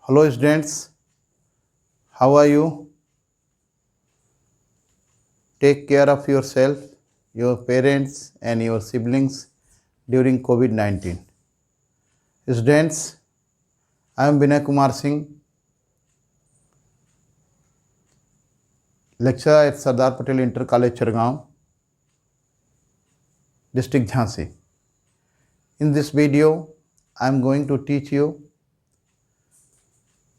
Hello students, how are you? Take care of yourself, your parents and your siblings during COVID-19. Students, I am Vinay Kumar Singh, lecturer at Sardar Patel Inter College Chargaon, District Jhansi. In this video, I am going to teach you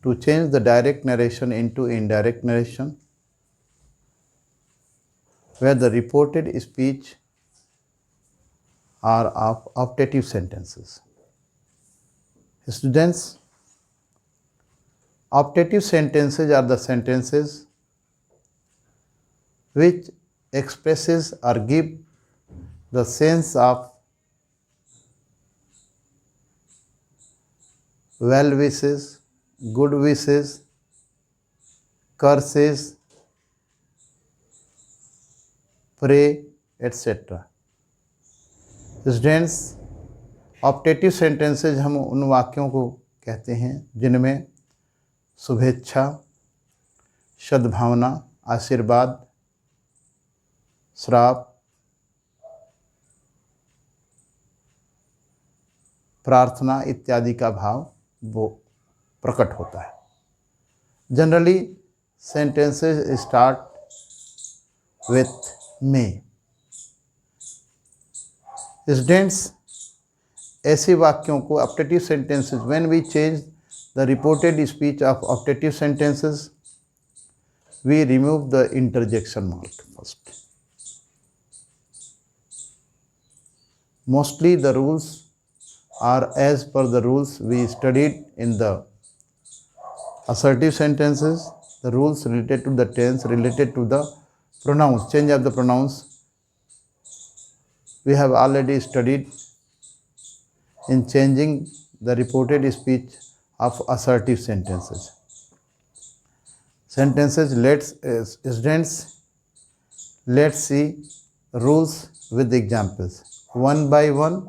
to change the direct narration into indirect narration, where the reported speech are of optative sentences. Students, optative sentences are the sentences which expresses or give the sense of well wishes, good wishes, curses, pray, etc. Students, optative sentences हम उन वाक्यों को कहते हैं जिनमें शुभेच्छा, सद्भावना, आशीर्वाद, श्राप, प्रार्थना इत्यादि का भाव वो प्रकट होता है. Generally sentences start with may. Students, ऐसे वाक्यों को optative sentences, when we change the reported speech of optative sentences, we remove the interjection mark first. Mostly the rules are as per the rules we studied in the assertive sentences, the rules related to the tense, related to the pronouns, change of the pronouns. We have already studied in changing the reported speech of assertive sentences. Let's see rules with examples one by one,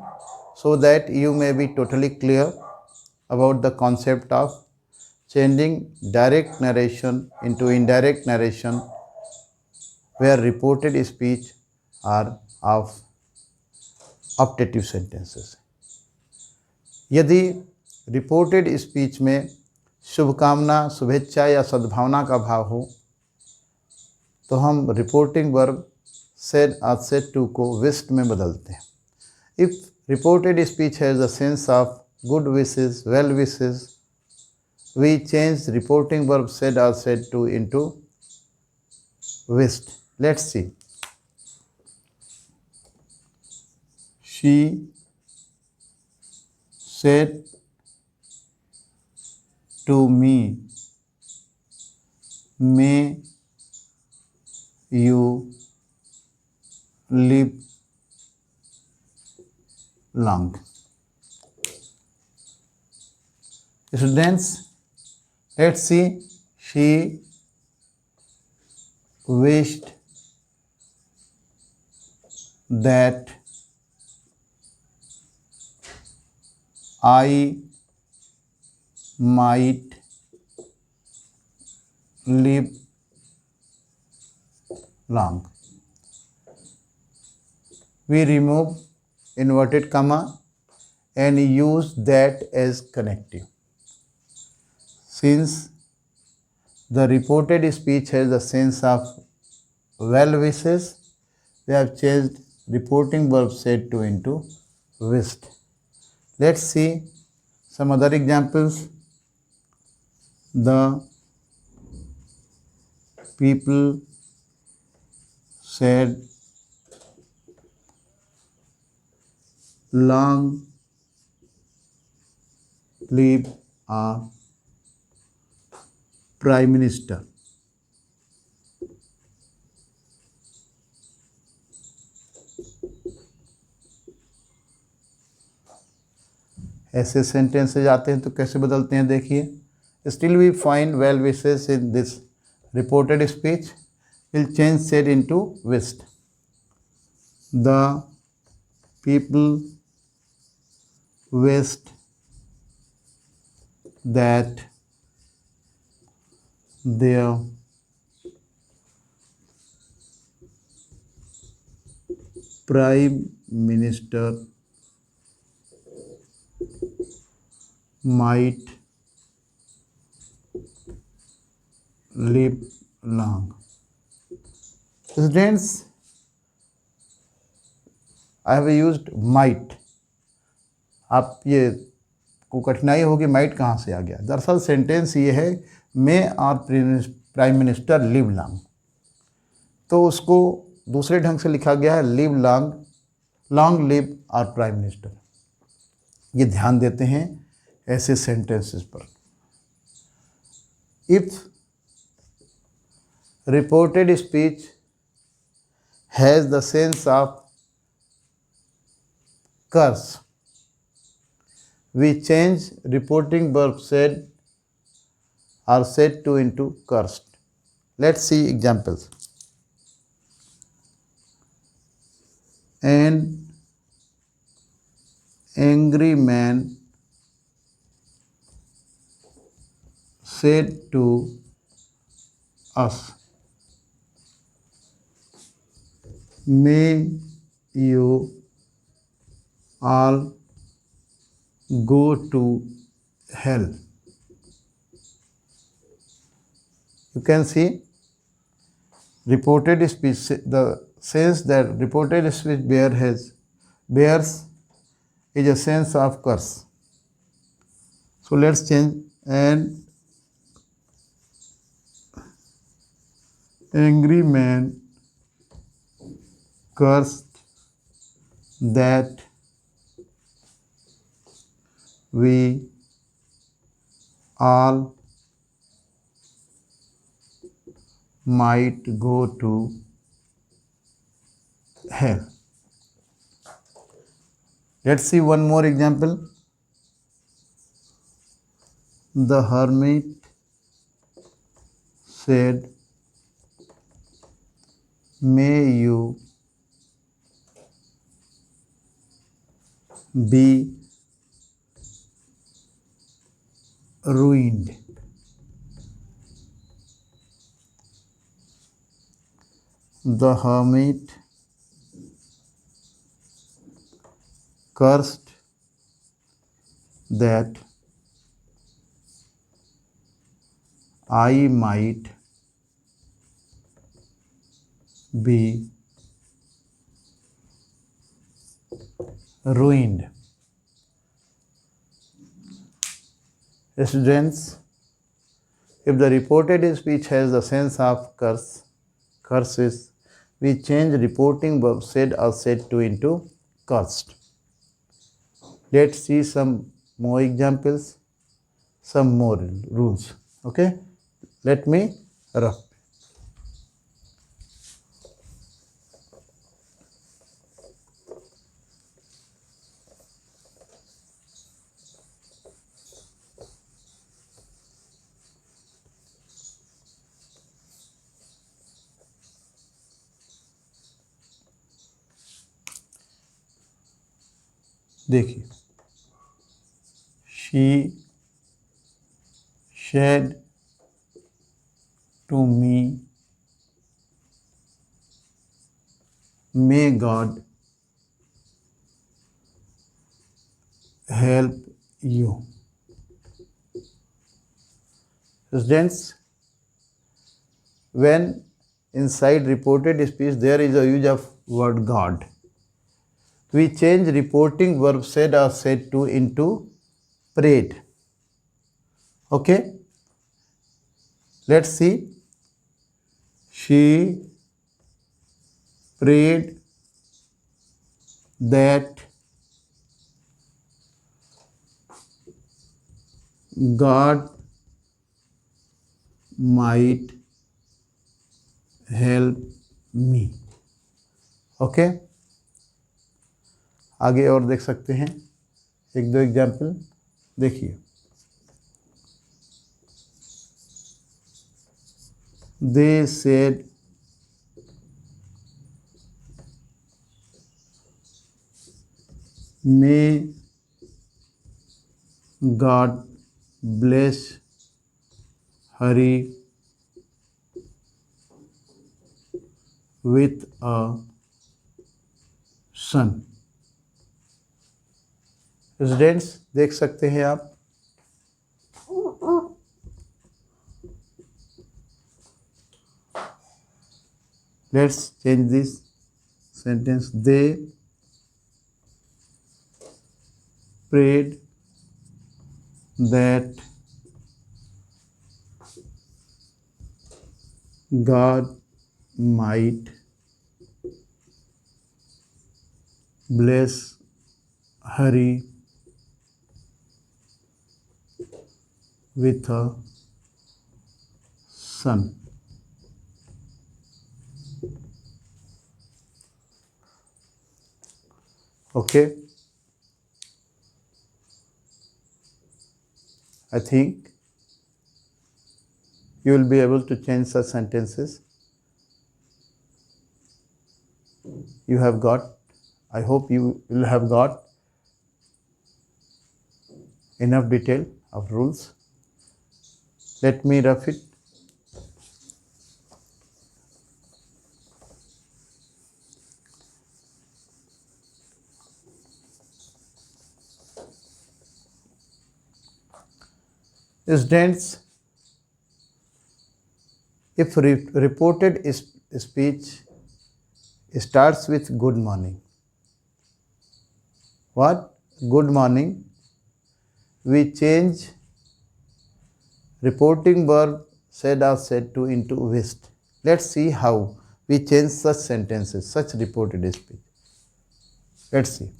so that you may be totally clear about the concept of changing direct narration into indirect narration, where reported speech are of optative sentences. यदि reported speech में शुभकामना, शुभेच्छा या सद्भावना का भाव हो तो हम reporting verb said or said to को wished में बदलते हैं. If reported speech has a sense of good wishes, well wishes, we change reporting verb said or said to into wished. Let's see. She said to me, may you live long. Students, let's see. She wished that I might live long. We remove inverted comma and use that as connective. Since the reported speech has the sense of well wishes, we have changed reporting verb said to into wished. Let's see some other examples. The people said, long live our prime minister. ऐसे sentences आते हैं तो कैसे बदलते हैं देखिए. Still we find well wishes in this reported speech, will change said into wished. The people wished that their prime minister might live long. Students, I have used might. आप ये को कठिनाई होगी माइट कहाँ से आ गया। दरअसल सेंटेंस ये है may our prime minister live long, तो उसको दूसरे ढंग से लिखा गया है live long, long live our prime minister. ये ध्यान देते हैं ऐसे सेंटेंसेस पर। If reported speech has the sense of curse, we change reporting verb said or said to into cursed. Let's see examples. An angry man said to us, may you all go to hell. You can see reported speech, the sense that reported speech bears is a sense of curse. So let's change. An angry man cursed that we all might go to hell. Let's see one more example. The hermit said, may you be ruined. The hermit cursed that I might be ruined. Students, if the reported speech has the sense of curses, we change reporting verb said or said to into cursed. Let's see some more examples, some more rules. Okay, let me rough. देखिए, she said to me, may God help you. Students, when inside reported speech there is a use of word God, we change reporting verb said or said to into prayed. Okay, let's see. She prayed that God might help me. Okay, आगे और देख सकते हैं एक दो example. देखिए, they said may God bless Hari with a son. Students देख सकते हैं आप, let's change this sentence. They prayed that God might bless Hari with a son. Okay, I think you will be able to change such sentences. You have got, I hope you will have got enough detail of rules. Let me rough it. Students, if reported speech starts with good morning, what? Good morning. We change reporting verb said or said to into wished. Let's see how we change such sentences, such reported speech. Let's see.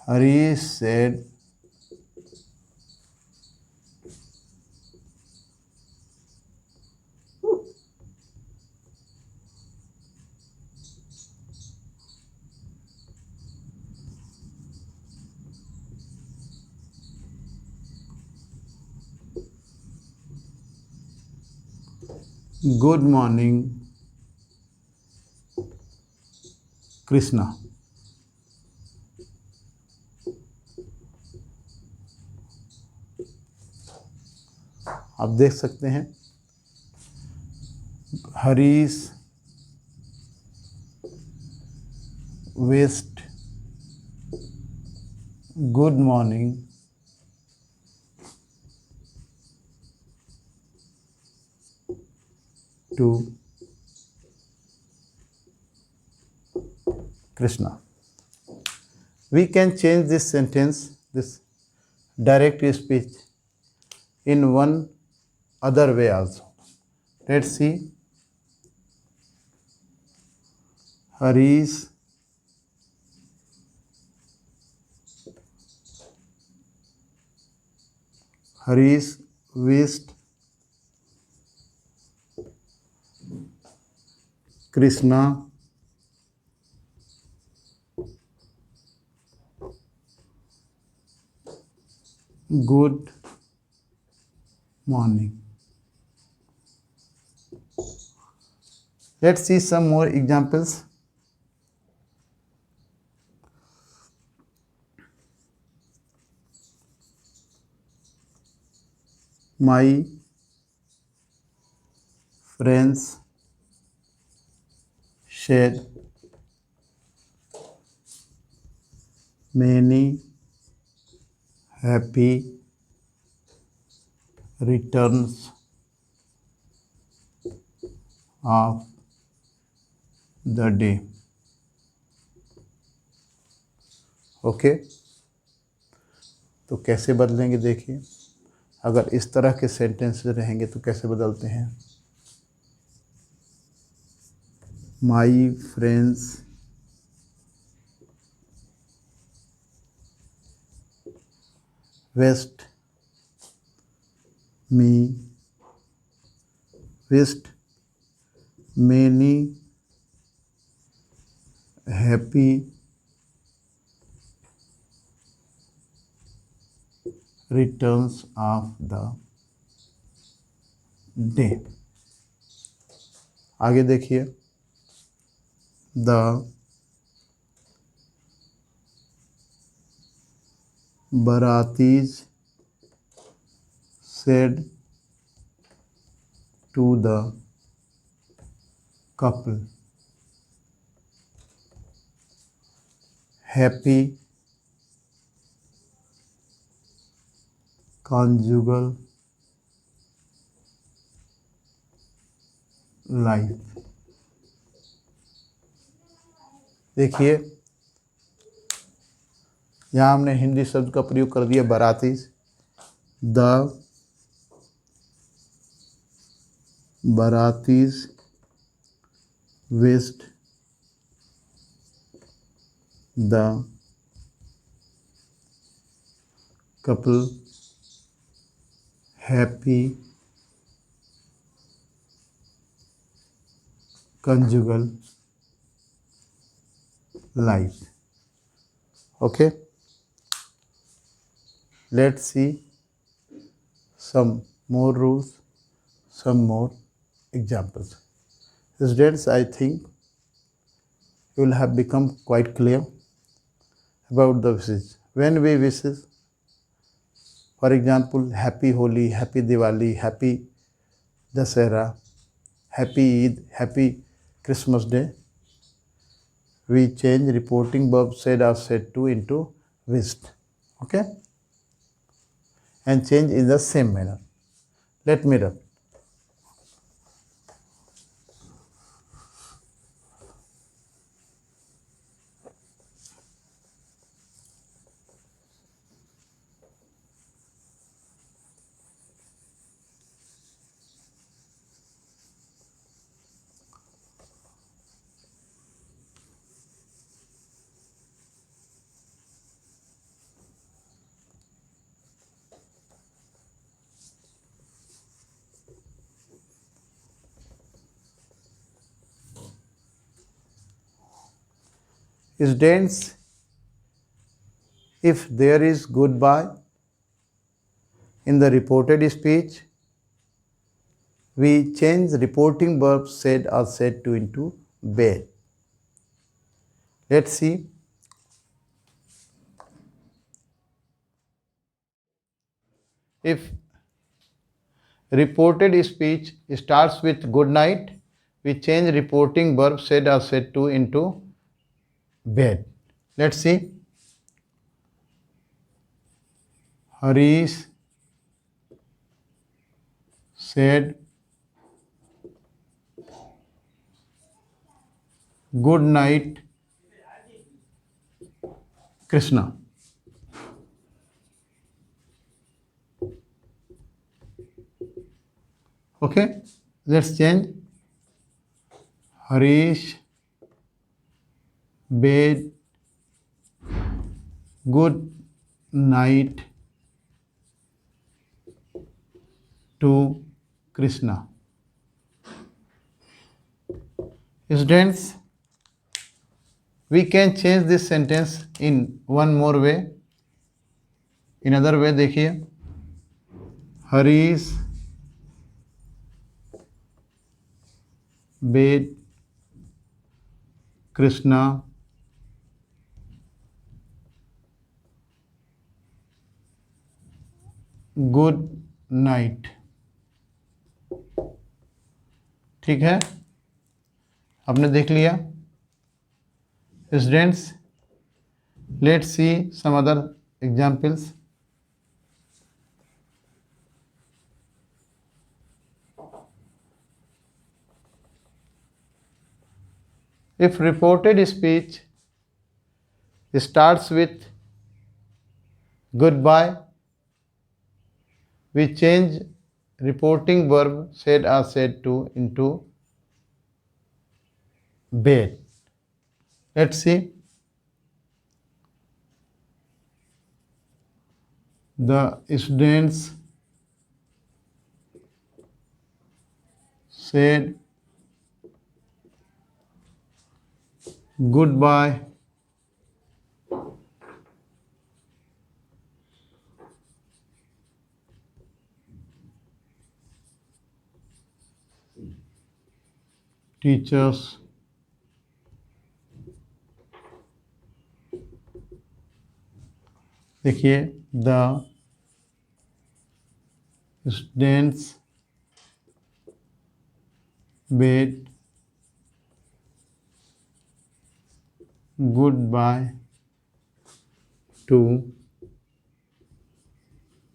Hari said, good morning, Krishna. आप देख सकते हैं, Harish wished good morning to Krishna. We can change this sentence, this direct speech, in one other way also. Let's see. Harish wished Krishna good morning. Let's see some more examples. My friends shared many happy returns of the day. Okay, तो कैसे बदलेंगे देखिए, अगर इस तरह के sentences रहेंगे तो कैसे बदलते हैं. My friends wished many happy returns of the day. आगे देखिए, the Baratis said to the couple, happy conjugal life। देखिए यहाँ हमने हिंदी शब्द का प्रयोग कर दिया बाराती। The baratis wished the couple happy conjugal life। Okay, let's see some more rules, some more examples. Students, I think you will have become quite clear about the wishes. When we wishes, for example, happy Holi, happy Diwali, happy Dasera, happy Eid, happy Christmas Day, we change reporting verb said or said to into wished. Okay, and change in the same manner. Let me run. Students, if there is goodbye in the reported speech, we change reporting verb said or said to into bed. Let's see. If reported speech starts with good night, we change reporting verb said or said to into bed. Let's see. Harish said good night Krishna। Okay, let's change. Harish bade good night to Krishna। Students, we can change this sentence in one more way. In other way, देखिए, Harish bade Krishna good night. ठीक है, आपने देख लिया। Students, let's see some other examples. If reported speech starts with goodbye, we change reporting verb said or said to into bed. Let's see. The students said goodbye teachers देखिए, the Students bid goodbye to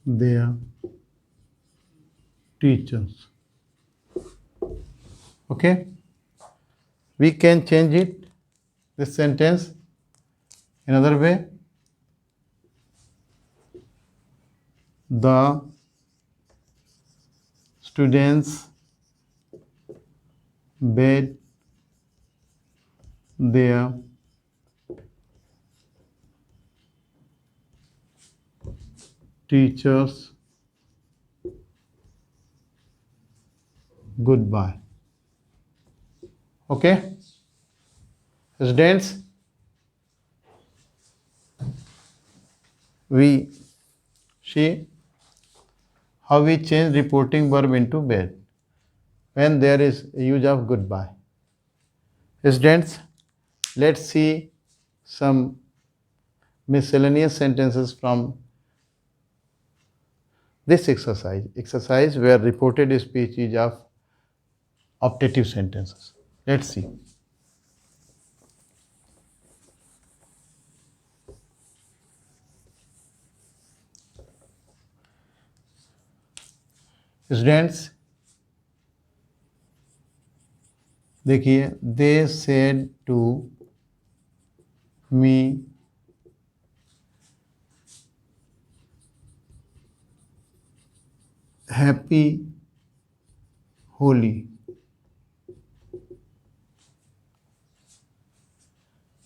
their teachers. Okay, we can change it, this sentence, another way. The students bid their teachers goodbye. Okay, students, we see how we change reporting verb into bid when there is use of goodbye. Students, let's see some miscellaneous sentences from this exercise where reported speech is of optative sentences. Let's see. Students, देखिए, they said to me happy Holi.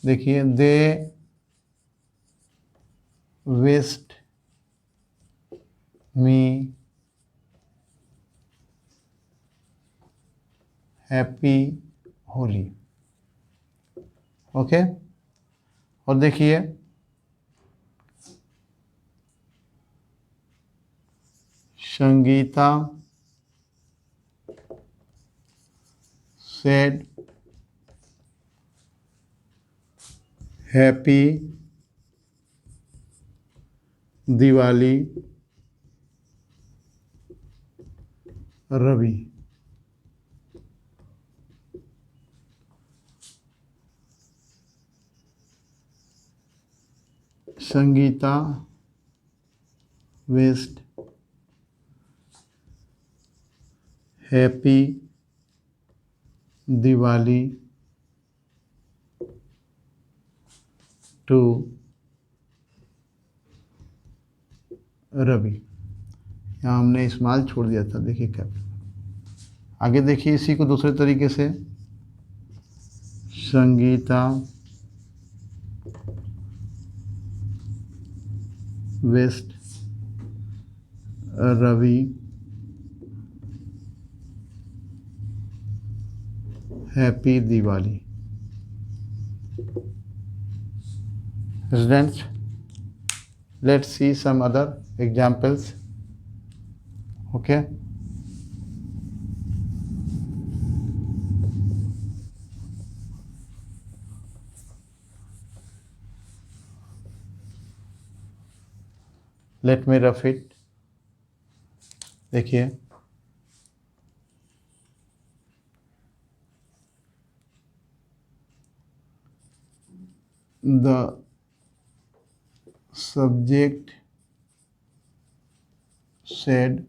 देखिए, they wished me happy Holi. Okay, और देखिए, Sangeeta said happy Diwali Ravi. Sangeeta wished happy Diwali to Ravi. यहाँ हमने small छोड़ दिया था, देखिए क्या. आगे देखिए इसी को दूसरे तरीके से, Sangeeta wished Ravi happy Diwali. Students, let's see some other examples. Okay, let me rough it. देखिए, the subject said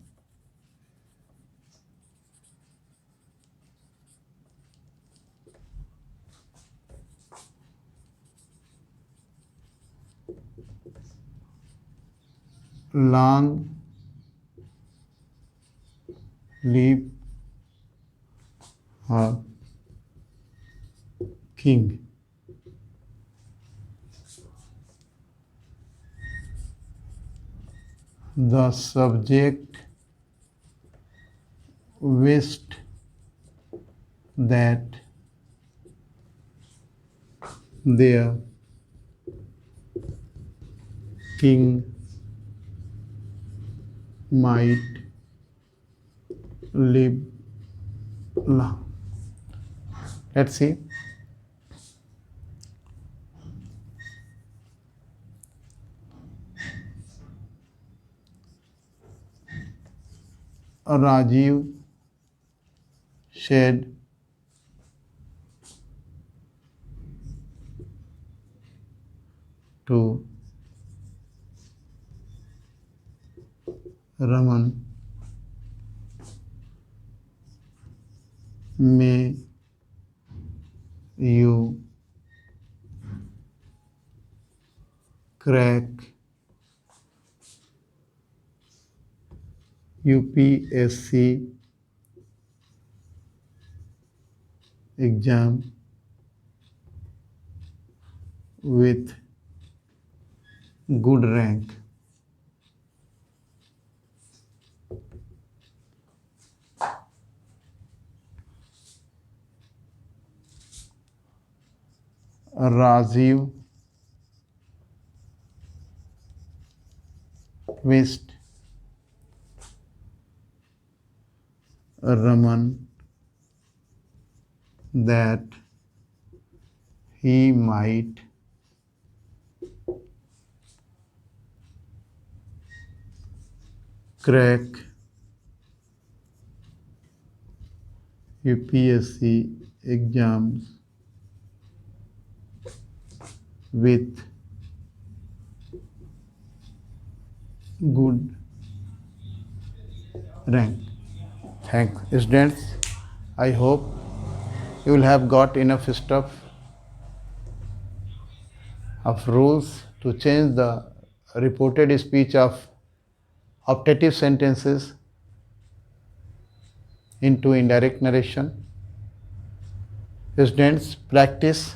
long live her king. The subject wished that their king might live long. Let's see. Rajiv said to Raman, may you crack UPSC exam with good rank. Rajiv wished Raman that he might crack UPSC exams with good rank. Thanks, students. I hope you will have got enough stuff of rules to change the reported speech of optative sentences into indirect narration. Students, practice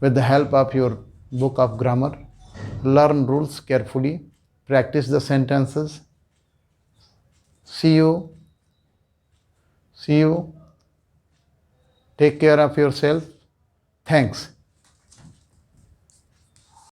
with the help of your book of grammar. Learn rules carefully. Practice the sentences. See you. See you. Take care of yourself. Thanks.